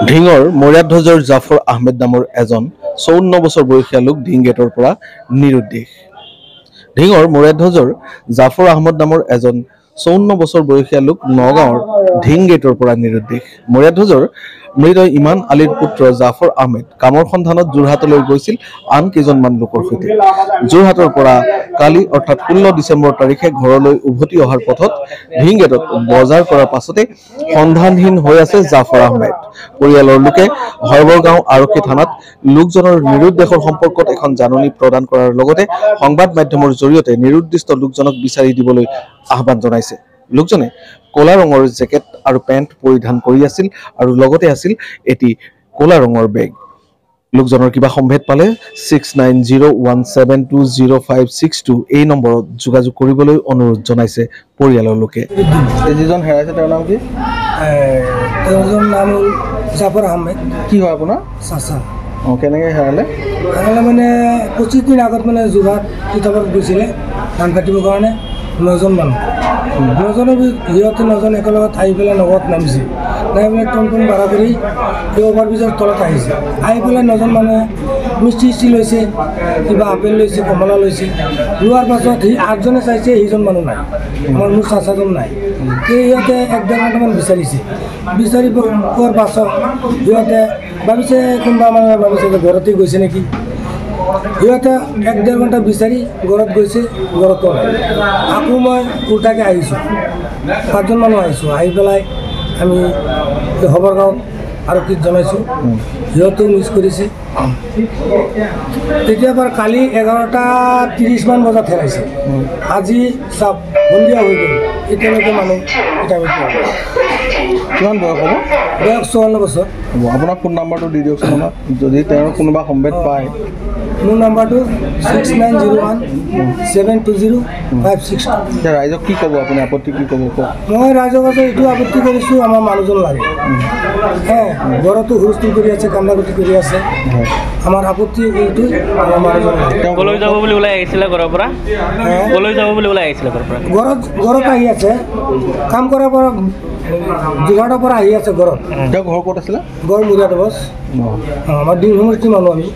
ঢিঙৰ মৰিয়াধ্বজৰ জাফৰ আহমেদ নামৰ এজন 54 বছৰ বয়সীয়া লোক ঢিং গেটৰ পৰা নিৰুদ্দেশ। ঢিঙৰ মৰিয়াধ্বজৰ জাফৰ আহমেদ নামৰ এজন 54 বছৰ বয়সীয়া লোক নগাঁৱৰ ঢিং গেটৰ পৰা নিৰুদ্দেশ। মৰিয়াধ্বজৰ মৃত ইমান আলীৰ পুত্ৰ জাফৰ আহমেদ কামৰ সন্ধানত যোৰহাটলৈ গৈছিল আন কেইজনমান লোকৰ সৈতে। যোৰহাটৰ পৰা কালি অৰ্থাৎ 16 ডিচেম্বৰ তাৰিখে ঘৰলৈ উভতি অহাৰ পথত ঢিং গেটত বজাৰ কৰাৰ পাছতে সন্ধানহীন হৈ আছে জাফৰ আহমেদ। পৰিয়ালৰ লোকে হৰবৰগাঁও আৰক্ষী থানাত লোকজনৰ নিৰুদ্দেশৰ সম্পৰ্কত এখন জাননী প্ৰদান কৰাৰ লগতে সংবাদ মাধ্যমৰ জৰিয়তে নিৰুদ্দিষ্ট লোকজনক বিচাৰি দিবলৈ আহ্বান জনাইছে। লোকজনে ক'লা ৰঙৰ জেকেট আৰু পেণ্ট পৰিধান কৰি আছিল আৰু লগতে আছিল এটি ক'লা ৰঙৰ বেগ। লোকজনৰ কিবা সম্ভেদ পালে 6901720562 এই নম্বৰত যোগাযোগ কৰিবলৈ অনুৰোধ জনাইছে পৰিয়ালৰ লোকে। যিজন হেৰাইছে তেওঁৰ নাম কি? তেওঁৰ নাম হ'ল জাফৰ আহমেদ। কি হয় আপোনাৰ? চাচা। কেনেকৈ হেৰালে? মানে 25 দিন আগত মানে যোৰহাট তিতাবৰত গৈছিলে ধান কাটিবৰ কাৰণে 9জন মানুহ। 9জনৰ সিহঁতে 9জন একেলগত আহি পেলাই নগৰত নামিছে। নামি পেলাই টমটম ভাড়া কৰি এই অভাৰব্ৰিজৰ তলত আহিছে। আহি পেলাই 9জন মানুহে মিষ্টি লৈছে, কিবা আপেল লৈছে, কমলা লৈছে। লোৱাৰ পাছত সি 8জনে চাইছে, সিজন মানুহ নাই, মোৰ চাচাজন নাই। সিহঁতে 1-1.5 ঘণ্টামান বিচাৰিছে। বিচাৰি পোৱাৰ পাছত সিহঁতে ভাবিছে কোনোবা মানুহে ভাবিছে যে ঘৰতে গৈছে নেকি। সিহঁতে 1-1.5 ঘণ্টা বিচাৰি ঘৰত গৈছে, ঘৰতো নাই। আকৌ মই উল্টাকৈ আহিছোঁ, 5জন মানুহ আহিছোঁ। আহি পেলাই আমি হবৰগাঁও আৰক্ষীক জনাইছোঁ, সিহঁতেও মিছ কৰিছে। তেতিয়াৰ পৰা কালি 11:30 মান বজাত হেৰাইছে। আজি চাপ সন্ধিয়া হৈ গ'ল, এতিয়ালৈকে মানুহ কিমান বয়স হ'ব? বয়স 54 বছৰ। আপোনাৰ ফোন নাম্বাৰটো দি দিয়কচোন আমাক, যদি তেওঁৰ কোনোবা সম্ভেদ পায়। মোৰ নাম্বাৰটো 6901720562। ৰাইজক কি ক'ব আপুনি? আপত্তি কি ক'ব কওক? মই ৰাইজক এইটো আপত্তি কৰিছোঁ, আমাৰ মানুহজন লাগে। ঘৰতো হুলস্থুল কৰি আছে, কান্দাকুটি কৰি আছে। আমাৰ আপত্তি এইটো, আমাৰ মানুহজন লাগে। ক'লৈ যাব বুলি ওলাই আহিছিলে ঘৰৰ পৰা? ক'লৈ যাব বুলি ওলাই আহিছিলে ঘৰৰ পৰা? ঘৰত আহি আছে, কাম কৰাৰ পৰা যোৰহাটৰ পৰা আহি আছে ঘৰত। তেওঁ ঘৰ ক'ত আছিলে? ঘৰ মৰিয়াধ্বজ। আমাৰ দিন সমষ্টিৰ মানুহ আমি।